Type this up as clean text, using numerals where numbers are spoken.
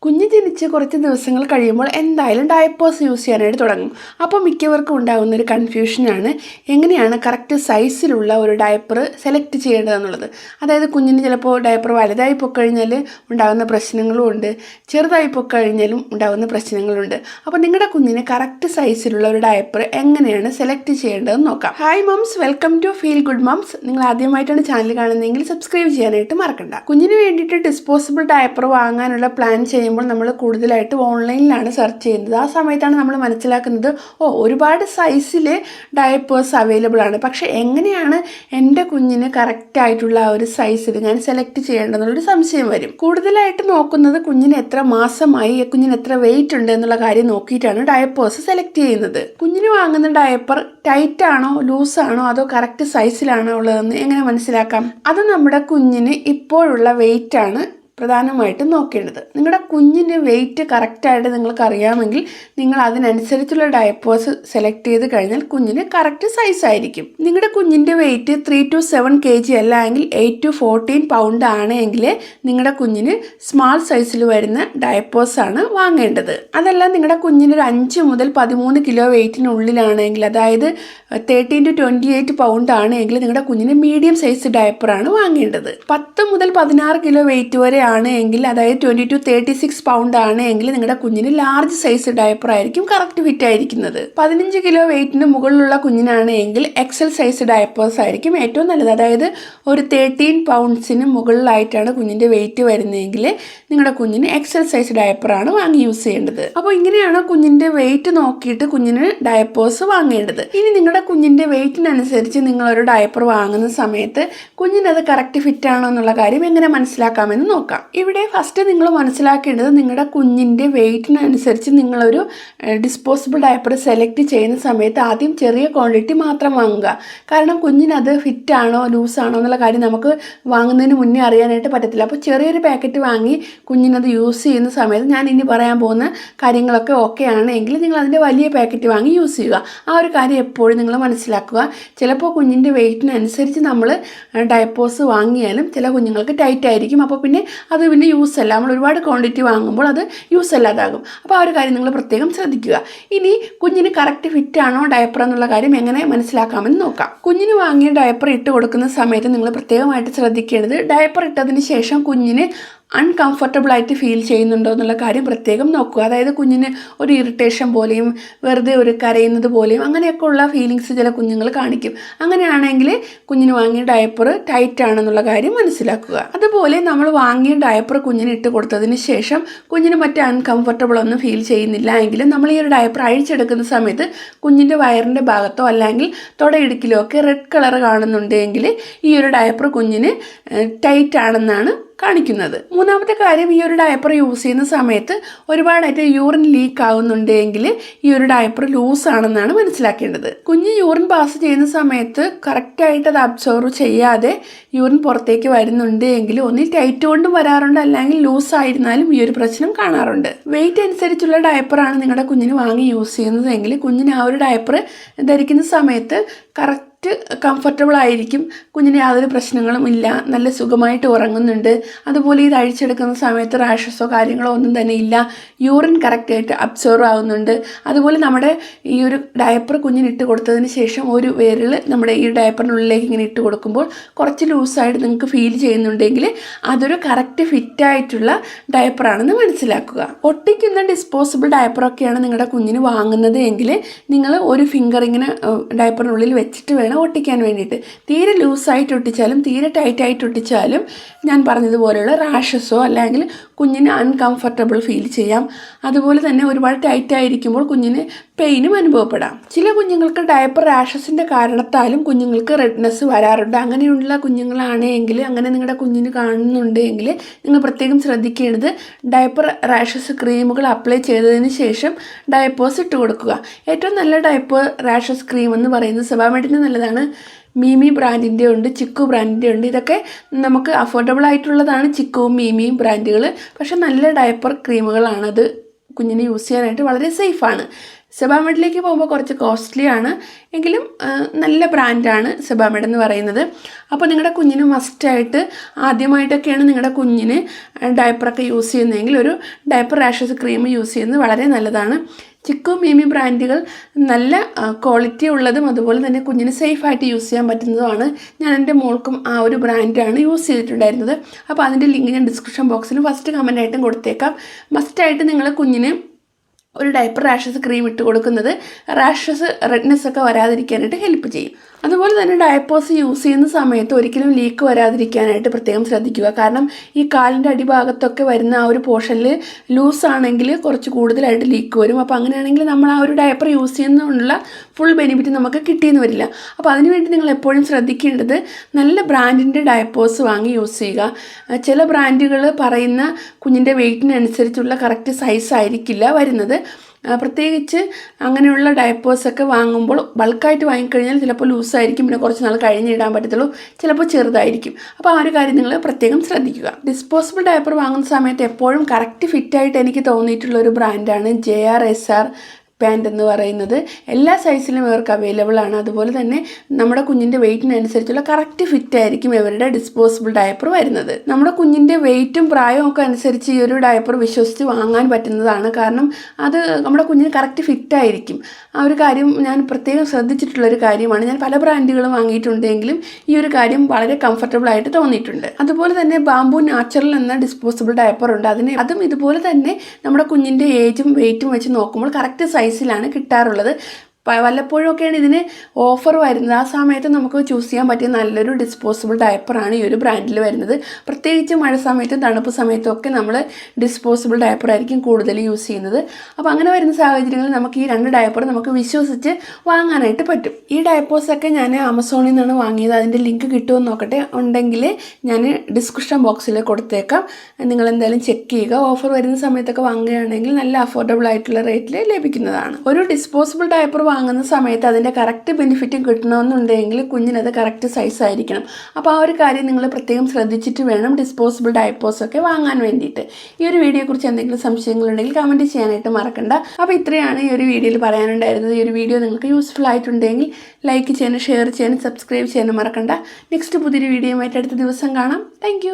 കുഞ്ഞ് ജനിച്ച് കുറച്ച് ദിവസങ്ങൾ കഴിയുമ്പോൾ എന്തായാലും ഡയപ്പേഴ്സ് യൂസ് ചെയ്യാനായിട്ട് തുടങ്ങും. അപ്പോൾ മിക്കവർക്കും ഉണ്ടാകുന്ന ഒരു കൺഫ്യൂഷനാണ് എങ്ങനെയാണ് കറക്റ്റ് സൈസിലുള്ള ഒരു ഡയപ്പർ സെലക്ട് ചെയ്യേണ്ടതെന്നുള്ളത്. അതായത് കുഞ്ഞിന് ചിലപ്പോൾ ഡയപ്പർ വലുതായി പൊക്കഴിഞ്ഞാൽ ഉണ്ടാകുന്ന പ്രശ്നങ്ങളും ഉണ്ട്, ചെറുതായി പൊക്കഴിഞ്ഞാലും ഉണ്ടാകുന്ന പ്രശ്നങ്ങളുണ്ട്. അപ്പോൾ നിങ്ങളുടെ കുഞ്ഞിന് കറക്റ്റ് സൈസിലുള്ള ഒരു ഡയപ്പർ എങ്ങനെയാണ് സെലക്ട് ചെയ്യേണ്ടതെന്ന് നോക്കാം. Hi mums, welcome to feel good mums. നിങ്ങൾ ആദ്യമായിട്ടാണ് ചാനൽ കാണുന്നതെങ്കിൽ സബ്സ്ക്രൈബ് ചെയ്യാനായിട്ട് മറക്കണ്ട. കുഞ്ഞിന് വേണ്ടിയിട്ട് ഡിസ്പോസിബിൾ ഡയപ്പർ വാങ്ങാനുള്ള പ്ലാൻ ചെയ്യുമ്പോൾ നമ്മൾ കൂടുതലായിട്ട് ഓൺലൈനിലാണ് സെർച്ച് ചെയ്യുന്നത്. ആ സമയത്താണ് നമ്മൾ മനസ്സിലാക്കുന്നത് ഒരുപാട് സൈസിൽ ഡയപ്പേഴ്സ് അവൈലബിൾ ആണ്. പക്ഷേ എങ്ങനെയാണ് എൻ്റെ കുഞ്ഞിന് കറക്റ്റായിട്ടുള്ള ആ ഒരു സൈസിൽ ഞാൻ സെലക്ട് ചെയ്യേണ്ടതെന്നുള്ളൊരു സംശയം വരും. കൂടുതലായിട്ട് നോക്കുന്നത് കുഞ്ഞിന് എത്ര മാസമായി, കുഞ്ഞിന് എത്ര വെയിറ്റ് ഉണ്ട് എന്നുള്ള കാര്യം നോക്കിയിട്ടാണ് ഡയപ്പേഴ്സ് സെലക്ട് ചെയ്യുന്നത്. കുഞ്ഞിന് വാങ്ങുന്ന ഡയപ്പർ ടൈറ്റ് ആണോ ലൂസാണോ അതോ കറക്റ്റ് സൈസിലാണോ ഉള്ളതെന്ന് എങ്ങനെ മനസ്സിലാക്കാം? അത് നമ്മുടെ കുഞ്ഞിന് ഇപ്പോഴുള്ള വെയിറ്റ് ആണ് പ്രധാനമായിട്ടും നോക്കേണ്ടത്. നിങ്ങളുടെ കുഞ്ഞിന് വെയിറ്റ് കറക്റ്റായിട്ട് നിങ്ങൾക്ക് അറിയാമെങ്കിൽ നിങ്ങൾ അതിനനുസരിച്ചുള്ള ഡയപ്പേഴ്സ് സെലക്ട് ചെയ്ത് കഴിഞ്ഞാൽ കുഞ്ഞിന് കറക്റ്റ് സൈസ് ആയിരിക്കും. നിങ്ങളുടെ കുഞ്ഞിൻ്റെ വെയിറ്റ് 3 to 7 kg അല്ല എങ്കിൽ 8 to 14 pound ആണെങ്കിൽ നിങ്ങളുടെ കുഞ്ഞിന് സ്മാൾ സൈസിൽ വരുന്ന ഡയപ്പേഴ്സാണ് വാങ്ങേണ്ടത്. അതല്ല നിങ്ങളുടെ കുഞ്ഞിന് ഒരു 5 മുതൽ 13 കിലോ വെയിറ്റിനുള്ളിലാണെങ്കിൽ, അതായത് 13 to 28 pound ആണെങ്കിൽ നിങ്ങളുടെ കുഞ്ഞിന് മീഡിയം സൈസ് ഡയപ്പറാണ് വാങ്ങേണ്ടത്. 10 മുതൽ 16 കിലോ വെയിറ്റ് വരെ ആണ് എങ്കിൽ, അതായത് 20 to 36 pound ആണ് എങ്കിൽ നിങ്ങളുടെ കുഞ്ഞിന് ലാർജ് സൈസ് ഡയപ്പർ ആയിരിക്കും കറക്റ്റ് ഫിറ്റ് ആയിരിക്കുന്നത്. 15 കിലോ വെയിറ്റിന് മുകളിലുള്ള കുഞ്ഞിനാണ് എങ്കിൽ എക്സൽ സൈസ് ഡയപ്പേഴ്സ് ആയിരിക്കും ഏറ്റവും നല്ലത്. അതായത് ഒരു 13 pounds മുകളിലായിട്ടാണ് കുഞ്ഞിൻ്റെ വെയിറ്റ് വരുന്നതെങ്കിൽ നിങ്ങളുടെ കുഞ്ഞിന് എക്സൽ സൈസ് ഡയപ്പറാണ് വാങ്ങി യൂസ് ചെയ്യേണ്ടത്. അപ്പോൾ ഇങ്ങനെയാണ് കുഞ്ഞിൻ്റെ വെയിറ്റ് നോക്കിയിട്ട് കുഞ്ഞിന് ഡയപ്പേഴ്സ് വാങ്ങേണ്ടത്. ഇനി നിങ്ങളുടെ കുഞ്ഞിൻ്റെ വെയിറ്റിനനുസരിച്ച് നിങ്ങളൊരു ഡയപ്പർ വാങ്ങുന്ന സമയത്ത് കുഞ്ഞിനത് കറക്റ്റ് ഫിറ്റ് ആണോ എന്നുള്ള കാര്യം എങ്ങനെ മനസ്സിലാക്കാമെന്ന് നോക്കാം. ഇവിടെ ഫസ്റ്റ് നിങ്ങൾ മനസ്സിലാക്കേണ്ടത് നിങ്ങളുടെ കുഞ്ഞിൻ്റെ വെയിറ്റിനനുസരിച്ച് നിങ്ങളൊരു ഡിസ്പോസിബിൾ ഡയപ്പർ സെലക്ട് ചെയ്യുന്ന സമയത്ത് ആദ്യം ചെറിയ ക്വാണ്ടിറ്റി മാത്രം വാങ്ങുക. കാരണം കുഞ്ഞിനത് ഫിറ്റ് ആണോ ലൂസാണോ എന്നുള്ള കാര്യം നമുക്ക് വാങ്ങുന്നതിന് മുന്നേ അറിയാനായിട്ട് പറ്റത്തില്ല. അപ്പോൾ ചെറിയൊരു പാക്കറ്റ് വാങ്ങി കുഞ്ഞിനത് യൂസ് ചെയ്യുന്ന സമയത്ത് ഞാൻ ഇനി പറയാൻ പോകുന്ന കാര്യങ്ങളൊക്കെ ഓക്കെ ആണെങ്കിൽ നിങ്ങൾ അതിൻ്റെ വലിയ പാക്കറ്റ് വാങ്ങി യൂസ് ചെയ്യുക. ആ ഒരു കാര്യം എപ്പോഴും നിങ്ങൾ മനസ്സിലാക്കുക. ചിലപ്പോൾ കുഞ്ഞിൻ്റെ വെയിറ്റിനനുസരിച്ച് നമ്മൾ ഡയപ്പേഴ്സ് വാങ്ങിയാലും ചില കുഞ്ഞുങ്ങൾക്ക് ടൈറ്റ് ആയിരിക്കും. അപ്പോൾ പിന്നെ അത് യൂസ് അല്ല, നമ്മൾ ഒരുപാട് ക്വാണ്ടിറ്റി വാങ്ങുമ്പോൾ അത് യൂസ് അല്ലാതാകും. അപ്പോൾ ആ ഒരു കാര്യം നിങ്ങൾ പ്രത്യേകം ശ്രദ്ധിക്കുക. ഇനി കുഞ്ഞിന് കറക്റ്റ് ഫിറ്റ് ആണോ ഡയപ്പർ എന്നുള്ള കാര്യം എങ്ങനെ മനസ്സിലാക്കാമെന്ന് നോക്കാം. കുഞ്ഞിന് വാങ്ങിയ ഡയപ്പർ ഇട്ട് കൊടുക്കുന്ന സമയത്ത് നിങ്ങൾ പ്രത്യേകമായിട്ട് ശ്രദ്ധിക്കേണ്ടത് ഡയപ്പർ ഇട്ടതിന് ശേഷം കുഞ്ഞിന് അൺകംഫർട്ടബിൾ ആയിട്ട് ഫീൽ ചെയ്യുന്നുണ്ടോ എന്നുള്ള കാര്യം പ്രത്യേകം നോക്കുക. അതായത് കുഞ്ഞിന് ഒരു ഇറിറ്റേഷൻ പോലെയും വെറുതെ ഒരു കരയുന്നത് പോലെയും അങ്ങനെയൊക്കെ ഉള്ള ഫീലിങ്സ് ചില കുഞ്ഞുങ്ങൾ കാണിക്കും. അങ്ങനെയാണെങ്കിൽ കുഞ്ഞിന് വാങ്ങിയ ഡയപ്പർ ടൈറ്റ് ആണെന്നുള്ള കാര്യം മനസ്സിലാക്കുക. അതുപോലെ നമ്മൾ വാങ്ങിയ ഡയപ്പർ കുഞ്ഞിന് ഇട്ട് കൊടുത്തതിന് ശേഷം കുഞ്ഞിന് മറ്റേ അൺകംഫർട്ടബിൾ ഒന്നും ഫീൽ ചെയ്യുന്നില്ല എങ്കിലും നമ്മൾ ഈ ഒരു ഡയപ്പർ അഴിച്ചെടുക്കുന്ന സമയത്ത് കുഞ്ഞിൻ്റെ വയറിൻ്റെ ഭാഗത്തോ അല്ലെങ്കിൽ തൊടയിടുക്കിലോ ഒക്കെ റെഡ് കളർ കാണുന്നുണ്ടെങ്കിൽ ഈ ഒരു ഡയപ്പർ കുഞ്ഞിന് ടൈറ്റ് ആണെന്നാണ് കാണിക്കുന്നത്. മൂന്നാമത്തെ കാര്യം, ഈ ഒരു ഡയപ്പർ യൂസ് ചെയ്യുന്ന സമയത്ത് ഒരുപാടായിട്ട് യൂറിൻ ലീക്ക് ആകുന്നുണ്ടെങ്കിൽ ഈ ഒരു ഡയപ്പർ ലൂസ് ആണെന്നാണ് മനസ്സിലാക്കേണ്ടത്. കുഞ്ഞ് യൂറിൻ പാസ് ചെയ്യുന്ന സമയത്ത് കറക്റ്റായിട്ട് അത് അബ്സോർവ് ചെയ്യാതെ യൂറിൻ പുറത്തേക്ക് വരുന്നുണ്ട് എങ്കിൽ ഒന്നിൽ ടൈറ്റ് കൊണ്ടും വരാറുണ്ട്, അല്ലെങ്കിൽ ലൂസ് ആയിരുന്നാലും ഈ ഒരു പ്രശ്നം കാണാറുണ്ട്. വെയിറ്റ് അനുസരിച്ചുള്ള ഡയപ്പറാണ് നിങ്ങളുടെ കുഞ്ഞിന് വാങ്ങി യൂസ് ചെയ്യുന്നതെങ്കിൽ കുഞ്ഞിന് ആ ഒരു ഡയപ്പർ ധരിക്കുന്ന സമയത്ത് കറക്റ്റ് കംഫർട്ടബിൾ ആയിരിക്കും. കുഞ്ഞിന് യാതൊരു പ്രശ്നങ്ങളും ഇല്ല, നല്ല സുഖമായിട്ട് ഉറങ്ങുന്നുണ്ട്. അതുപോലെ ഇത് അഴിച്ചെടുക്കുന്ന സമയത്ത് റാഷസോ കാര്യങ്ങളോ ഒന്നും തന്നെ ഇല്ല. യൂറിൻ കറക്റ്റായിട്ട് അബ്സോർവ് ആവുന്നുണ്ട്. അതുപോലെ നമ്മുടെ ഈ ഒരു ഡയപ്പർ കുഞ്ഞിന് ഇട്ട് കൊടുത്തതിന് ശേഷം ഒരു വിരൽ നമ്മുടെ ഈ ഡയപ്പറിനുള്ളിലേക്ക് ഇങ്ങനെ ഇട്ട് കൊടുക്കുമ്പോൾ കുറച്ച് ലൂസായിട്ട് നിങ്ങൾക്ക് ഫീൽ ചെയ്യുന്നുണ്ടെങ്കിൽ അതൊരു കറക്റ്റ് ഫിറ്റായിട്ടുള്ള ഡയപ്പറാണെന്ന് മനസ്സിലാക്കുക. ഒട്ടിക്കുന്ന ഡിസ്പോസിബിൾ ഡയപ്പറൊക്കെയാണ് നിങ്ങളുടെ കുഞ്ഞിന് വാങ്ങുന്നത് എങ്കിൽ നിങ്ങൾ ഒരു ഫിംഗർ ഇങ്ങനെ ഡയപ്പറിനുള്ളിൽ വെച്ചിട്ട് വേണം ഒട്ടിക്കാൻ വേണ്ടിയിട്ട്. തീരെ ലൂസായിട്ട് ഒട്ടിച്ചാലും തീരെ ടൈറ്റായിട്ട് ഒട്ടിച്ചാലും ഞാൻ പറഞ്ഞതുപോലെയുള്ള റാഷസോ അല്ലെങ്കിൽ കുഞ്ഞിന് അൺകംഫർട്ടബിൾ ഫീൽ ചെയ്യാം. അതുപോലെ തന്നെ ഒരുപാട് ടൈറ്റ് ആയിരിക്കുമ്പോൾ കുഞ്ഞിന് പെയിനും അനുഭവപ്പെടാം. ചില കുഞ്ഞുങ്ങൾക്ക് ഡയപ്പർ റാഷസിൻ്റെ കാരണത്താലും കുഞ്ഞുങ്ങൾക്ക് റെഡ്നെസ് വരാറുണ്ട്. അങ്ങനെയുള്ള കുഞ്ഞുങ്ങളാണെങ്കിൽ, അങ്ങനെ നിങ്ങളുടെ കുഞ്ഞിന് കാണുന്നുണ്ടെങ്കിൽ നിങ്ങൾ പ്രത്യേകം ശ്രദ്ധിക്കേണ്ടത് ഡയപ്പർ റാഷസ് ക്രീമുകൾ അപ്ലൈ ചെയ്തതിന് ശേഷം ഡയപ്പേഴ്സ് ഇട്ട് കൊടുക്കുക. ഏറ്റവും നല്ല ഡയപ്പർ റാഷസ് ക്രീം എന്ന് പറയുന്നത് സെബാമെഡിന് നല്ലതാണ്. മീമി ബ്രാൻഡിൻ്റെ ഉണ്ട്, ചിക്കു ബ്രാൻഡിൻ്റെ ഉണ്ട്. ഇതൊക്കെ നമുക്ക് അഫോർഡബിൾ ആയിട്ടുള്ളതാണ് ചിക്കുവും മീമിയും ബ്രാൻഡുകൾ. പക്ഷേ നല്ല ഡയപ്പർ ക്രീമുകളാണത്. കുഞ്ഞിന് യൂസ് ചെയ്യാനായിട്ട് വളരെ സേഫാണ്. സെബാമെഡിലേക്ക് പോകുമ്പോൾ കുറച്ച് കോസ്റ്റ്ലി ആണ് എങ്കിലും നല്ല ബ്രാൻഡാണ് സെബാമെഡ് എന്ന് പറയുന്നത്. അപ്പോൾ നിങ്ങളുടെ കുഞ്ഞിന് മസ്റ്റായിട്ട് ആദ്യമായിട്ടൊക്കെയാണ് നിങ്ങളുടെ കുഞ്ഞിന് ഡയപ്പറൊക്കെ യൂസ് ചെയ്യുന്നതെങ്കിൽ ഒരു ഡയപ്പർ റാഷസ് ക്രീം യൂസ് ചെയ്യുന്നത് വളരെ നല്ലതാണ്. ചിക്കു മിമി ബ്രാൻഡുകൾ നല്ല ക്വാളിറ്റി ഉള്ളതും അതുപോലെ തന്നെ കുഞ്ഞിന് സേഫായിട്ട് യൂസ് ചെയ്യാൻ പറ്റുന്നതുമാണ്. ഞാൻ എൻ്റെ മോൾക്കും ആ ഒരു ബ്രാൻഡാണ് യൂസ് ചെയ്തിട്ടുണ്ടായിരുന്നത്. അപ്പോൾ അതിൻ്റെ ലിങ്ക് ഞാൻ ഡിസ്ക്രിപ്ഷൻ ബോക്സിൽ ഫസ്റ്റ് കമൻറ്റായിട്ടും കൊടുത്തേക്കാം. മസ്റ്റായിട്ട് നിങ്ങൾ കുഞ്ഞിന് ഒരു ഡയപ്പർ റാഷസ് ക്രീം ഇട്ട് കൊടുക്കുന്നത് റാഷസ് റെഡ്നെസ് ഒക്കെ വരാതിരിക്കാനായിട്ട് ഹെൽപ്പ് ചെയ്യും. അതുപോലെ തന്നെ ഡയപ്പേഴ്സ് യൂസ് ചെയ്യുന്ന സമയത്ത് ഒരിക്കലും ലീക്ക് വരാതിരിക്കാനായിട്ട് പ്രത്യേകം ശ്രദ്ധിക്കുക. കാരണം ഈ കാലിൻ്റെ അടിഭാഗത്തൊക്കെ വരുന്ന ആ ഒരു പോർഷനിൽ ലൂസാണെങ്കിൽ കുറച്ച് കൂടുതലായിട്ട് ലീക്ക് വരും. അപ്പോൾ അങ്ങനെയാണെങ്കിൽ നമ്മൾ ആ ഒരു ഡയപ്പർ യൂസ് ചെയ്യുന്നതിനുള്ള ഫുൾ ബെനിഫിറ്റ് നമുക്ക് കിട്ടിയെന്ന് വരില്ല. അപ്പോൾ അതിനുവേണ്ടി നിങ്ങൾ എപ്പോഴും ശ്രദ്ധിക്കേണ്ടത് നല്ല ബ്രാൻഡിൻ്റെ ഡയപ്പേഴ്സ് വാങ്ങി യൂസ് ചെയ്യുക. ചില ബ്രാൻഡുകൾ പറയുന്ന കുഞ്ഞിൻ്റെ വെയ്റ്റിനനുസരിച്ചുള്ള കറക്റ്റ് സൈസ് ആയിരിക്കില്ല വരുന്നത്. പ്രത്യേകിച്ച് അങ്ങനെയുള്ള ഡയപ്പേഴ്സൊക്കെ വാങ്ങുമ്പോൾ ബൾക്കായിട്ട് വാങ്ങിക്കഴിഞ്ഞാൽ ചിലപ്പോൾ ലൂസായിരിക്കും, പിന്നെ കുറച്ച് നാൾ കഴിഞ്ഞ് ഇടാൻ പറ്റത്തുള്ളൂ, ചിലപ്പോൾ ചെറുതായിരിക്കും. അപ്പോൾ ആ ഒരു കാര്യം നിങ്ങൾ പ്രത്യേകം ശ്രദ്ധിക്കുക. ഡിസ്പോസിബിൾ ഡയപ്പർ വാങ്ങുന്ന സമയത്ത് എപ്പോഴും കറക്റ്റ് ഫിറ്റായിട്ട് എനിക്ക് തോന്നിയിട്ടുള്ളൊരു ബ്രാൻഡാണ് JRSR പാൻറ് എന്ന് പറയുന്നത്. എല്ലാ സൈസിലും ഇവർക്ക് അവൈലബിൾ ആണ്. അതുപോലെ തന്നെ നമ്മുടെ കുഞ്ഞിൻ്റെ വെയ്റ്റിനനുസരിച്ചുള്ള കറക്റ്റ് ഫിറ്റ് ആയിരിക്കും ഇവരുടെ ഡിസ്പോസിബിൾ ഡയപ്പർ വരുന്നത്. നമ്മുടെ കുഞ്ഞിൻ്റെ വെയ്റ്റും പ്രായവും ഒക്കെ അനുസരിച്ച് ഈ ഒരു ഡയപ്പർ വിശ്വസിച്ച് വാങ്ങാൻ പറ്റുന്നതാണ്. കാരണം അത് നമ്മുടെ കുഞ്ഞിന് കറക്റ്റ് ഫിറ്റ് ആയിരിക്കും. ആ ഒരു കാര്യം ഞാൻ പ്രത്യേകം ശ്രദ്ധിച്ചിട്ടുള്ളൊരു കാര്യമാണ്. ഞാൻ പല ബ്രാൻഡുകളും വാങ്ങിയിട്ടുണ്ടെങ്കിലും ഈ ഒരു കാര്യം വളരെ കംഫർട്ടബിൾ ആയിട്ട് തോന്നിയിട്ടുണ്ട്. അതുപോലെ തന്നെ ബാംബു നാച്ചുറൽ എന്ന ഡിസ്പോസിബിൾ ഡയപ്പർ ഉണ്ട്. അതും ഇതുപോലെ തന്നെ നമ്മുടെ കുഞ്ഞിൻ്റെ ഏജും വെയ്റ്റും വെച്ച് നോക്കുമ്പോൾ കറക്റ്റ് സൈസിലാണ് കിട്ടാറുള്ളത്. വല്ലപ്പോഴും ഒക്കെയാണ് ഇതിന് ഓഫർ വരുന്നത്. ആ സമയത്ത് നമുക്ക് ചൂസ് ചെയ്യാൻ പറ്റിയ നല്ലൊരു ഡിസ്പോസിബിൾ ഡയപ്പറാണ് ഈ ഒരു ബ്രാൻഡിൽ വരുന്നത്. പ്രത്യേകിച്ച് മഴ സമയത്തും തണുപ്പ് സമയത്തും ഒക്കെ നമ്മൾ ഡിസ്പോസിബിൾ ഡയപ്പറായിരിക്കും കൂടുതൽ യൂസ് ചെയ്യുന്നത്. അപ്പോൾ അങ്ങനെ വരുന്ന സാഹചര്യങ്ങളിൽ നമുക്ക് ഈ 2 ഡയപ്പർ നമുക്ക് വിശ്വസിച്ച് വാങ്ങാനായിട്ട് പറ്റും. ഈ ഡയപ്പേഴ്സൊക്കെ ഞാൻ ആമസോണിൽ നിന്നാണ് വാങ്ങിയത്. അതിൻ്റെ ലിങ്ക് കിട്ടുമെന്ന് നോക്കട്ടെ. ഉണ്ടെങ്കിൽ ഞാൻ ഡിസ്ക്രിപ്ഷൻ ബോക്സിൽ കൊടുത്തേക്കാം. നിങ്ങൾ എന്തായാലും ചെക്ക് ചെയ്യുക. ഓഫർ വരുന്ന സമയത്തൊക്കെ വാങ്ങുകയാണെങ്കിൽ നല്ല അഫോർഡബിൾ ആയിട്ടുള്ള റേറ്റിൽ ലഭിക്കുന്നതാണ്. ഒരു ഡിസ്പോസിബിൾ ഡയപ്പർ വാങ്ങുന്ന സമയത്ത് അതിൻ്റെ കറക്റ്റ് ബെനിഫിറ്റും കിട്ടണമെന്നുണ്ടെങ്കിൽ കുഞ്ഞിനത് കറക്റ്റ് സൈസ് ആയിരിക്കണം. അപ്പോൾ ആ ഒരു കാര്യം നിങ്ങൾ പ്രത്യേകം ശ്രദ്ധിച്ചിട്ട് വേണം ഡിസ്പോസിബിൾ ഡയപ്പേഴ്സൊക്കെ വാങ്ങാൻ വേണ്ടിയിട്ട്. ഈ ഒരു വീഡിയോയെക്കുറിച്ച് എന്തെങ്കിലും സംശയങ്ങളുണ്ടെങ്കിൽ കമൻറ്റ് ചെയ്യാനായിട്ട് മറക്കണ്ട. അപ്പോൾ ഇത്രയാണ് ഈ ഒരു വീഡിയോയിൽ പറയാനുണ്ടായിരുന്നത്. ഈ ഒരു വീഡിയോ നിങ്ങൾക്ക് യൂസ്ഫുൾ ആയിട്ടുണ്ടെങ്കിൽ ലൈക്ക് ചെയ്യാനും ഷെയർ ചെയ്യാനും സബ്സ്ക്രൈബ് ചെയ്യാനും മറക്കണ്ട. നെക്സ്റ്റ് പുതിയൊരു വീഡിയോയുമായിട്ട് അടുത്ത ദിവസം കാണാം. താങ്ക്